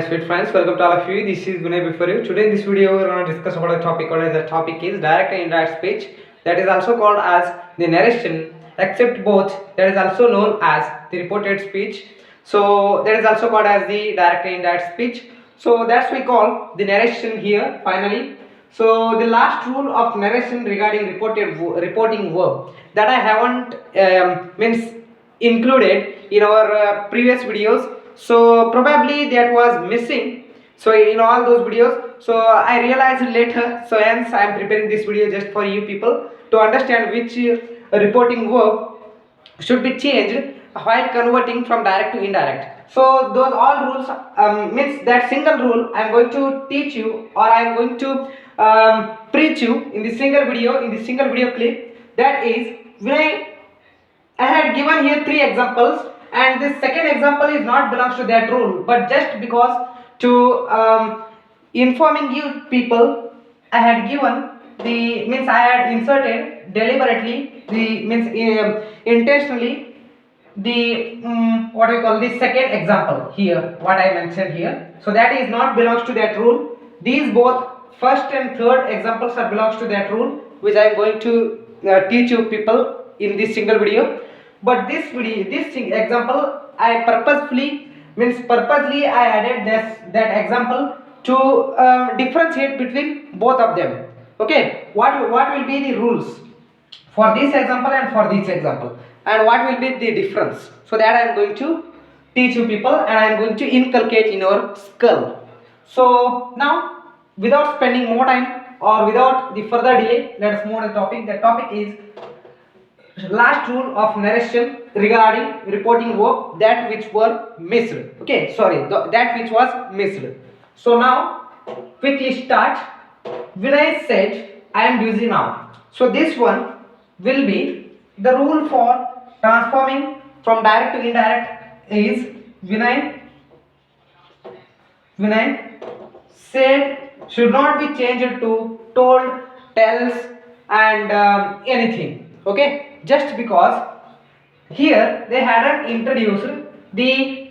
sweet friends, welcome to all of you. This is Vinay before you. Today in this video we are going to discuss about a topic called as the topic is direct and indirect speech, that is also called as the narration, except both, that is also known as the reported speech. So that is also called as the direct and indirect speech. So that's we call the narration here finally. So the last rule of narration regarding reporting verb that I haven't means included in our previous videos, so probably that was missing so in all those videos, so I realized later, so hence I am preparing this video just for you people to understand which reporting verb should be changed while converting from direct to indirect. So those all rules means that single rule I am going to teach you, or I am going to preach you in the single video clip. That is, when I had given here three examples, and this second example is not belongs to that rule, but just because to informing you people, I had given the means I had inserted deliberately the means intentionally the what we call the second example here, what I mentioned here. So that is not belongs to that rule. These both first and third examples are belongs to that rule, which I am going to teach you people in this single video. But this example I purposely I added that example to differentiate between both of them. Okay, what will be the rules for this example and for this example, and what will be the difference, so that I am going to teach you people and I am going to inculcate in your skull. So now, without spending more time or without the further delay, let us move on to the topic. The topic is last rule of narration regarding reporting verb, that which were missed. Okay, sorry, that which was missed. So now quickly start. When I said I am busy now, so this one will be the rule for transforming from direct to indirect is Vinay said should not be changed to told, tells, and anything. Okay, just because here they hadn't introduced the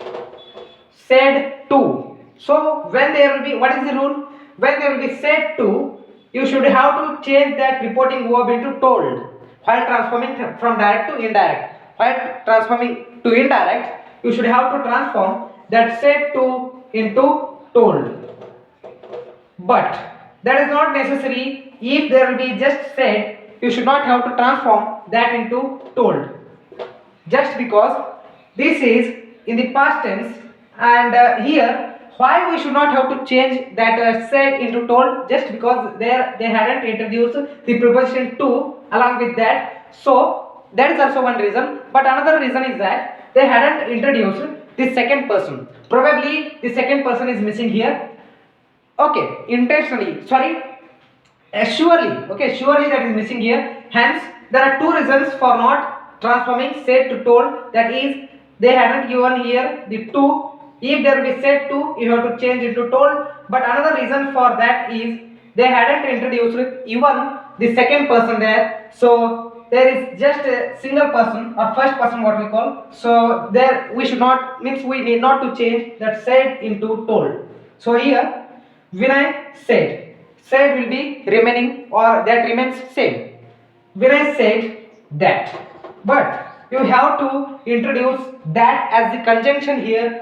said to. So when there will be, what is the rule? When there will be said to, you should have to change that reporting verb into told while transforming from direct to indirect. While transforming to indirect, you should have to transform that said to into told. But that is not necessary. If there will be just said, you should not have to transform that into told, just because this is in the past tense, and here why we should not have to change that said into told, just because they hadn't introduced the preposition to along with that. So that is also one reason. But another reason is that they hadn't introduced the second person. Probably the second person is missing here. Okay, intentionally, sorry, surely that is missing here. Hence there are two reasons for not transforming said to told, that is they haven't given here the to. If there will be said to, you have to change it to told. But another reason for that is they hadn't introduced even the second person there, so there is just a single person or first person, what we call. So there we should not, means we need not to change that said into told. So here when I said will be remaining, or that remains same. When I said that, but you have to introduce that as the conjunction here.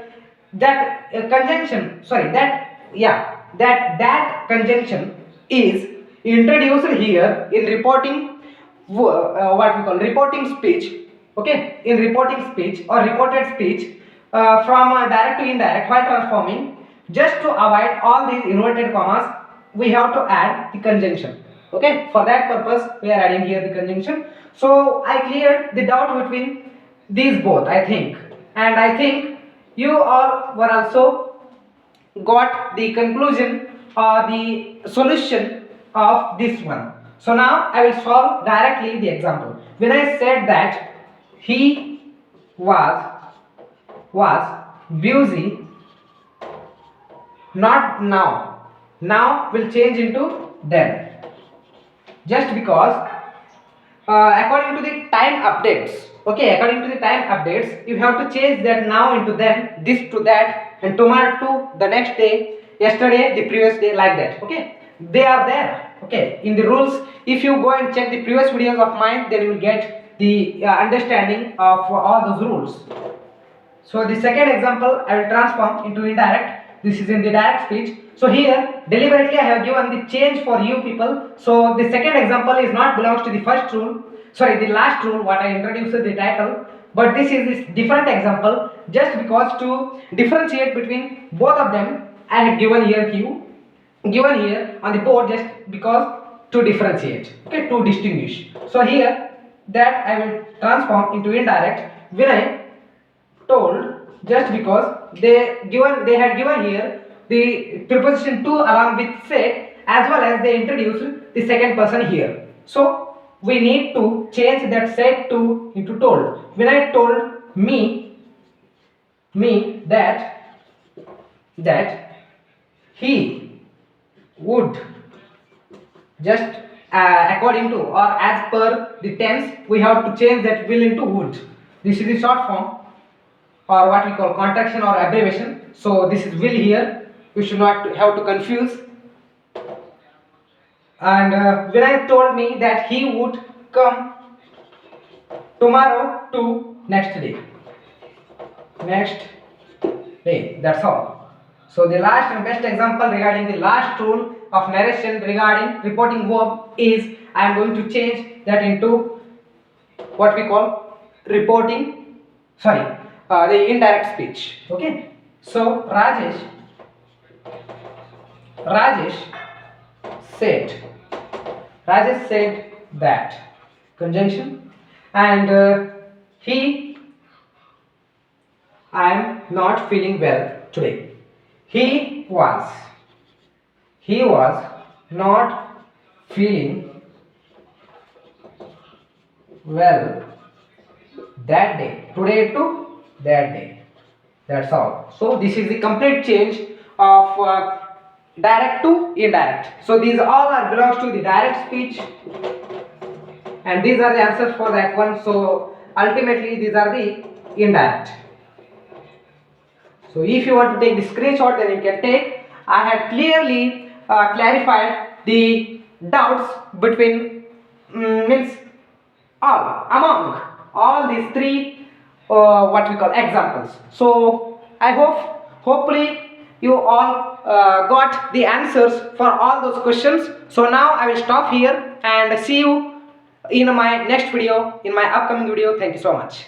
That conjunction, sorry, that conjunction is introduced here in reporting what we call reporting speech. Okay, in reporting speech or reported speech from direct to indirect while transforming. Just to avoid all these inverted commas, we have to add the conjunction. Okay, for that purpose we are adding here the conjunction. So I cleared the doubt between these both, I think, and I think you all were also got the conclusion or the solution of this one. So now I will solve directly the example. When I said that he was busy, not now, now will change into then, just because according to the time updates. Okay, according to the time updates, you have to change that now into then, this to that, and tomorrow too, the next day, yesterday, the previous day, like that. Okay, they are there. Okay, in the rules, if you go and check the previous videos of mine, then you will get the understanding of all those rules. So the second example I will transform into indirect. This is in the direct speech. So here deliberately I have given the change for you people. So the second example is not belongs to the first rule. Sorry, the last rule what I introduced the title. But this is this different example just because to differentiate between both of them I have given here given here on the board just because to differentiate. Okay, to distinguish. So here that I will transform into indirect when I told just because they had given here the preposition to along with said as well as they introduced the second person here. So we need to change that said to into told. When I told me that he would just according to or as per the tense we have to change that will into would. This is the short form or what we call contraction or abbreviation. So this is will here. You should not have to confuse. And Vinay told me that he would come tomorrow to next day. Next day. That's all. So the last and best example regarding the last rule of narration regarding reporting verb is I am going to change that into what we call reporting. Sorry. The indirect speech. Okay, so Rajesh said that conjunction and I am not feeling well today. He was not feeling well that day. Today to that day. That's all. So this is the complete change of direct to indirect. So these all are belongs to the direct speech, and these are the answers for that one. So ultimately these are the indirect. So if you want to take the screenshot, then you can take. I had clearly clarified the doubts between means all among all these three what we call examples. So I hopefully you all got the answers for all those questions. So now I will stop here and see you in my next video, in my upcoming video. Thank you so much.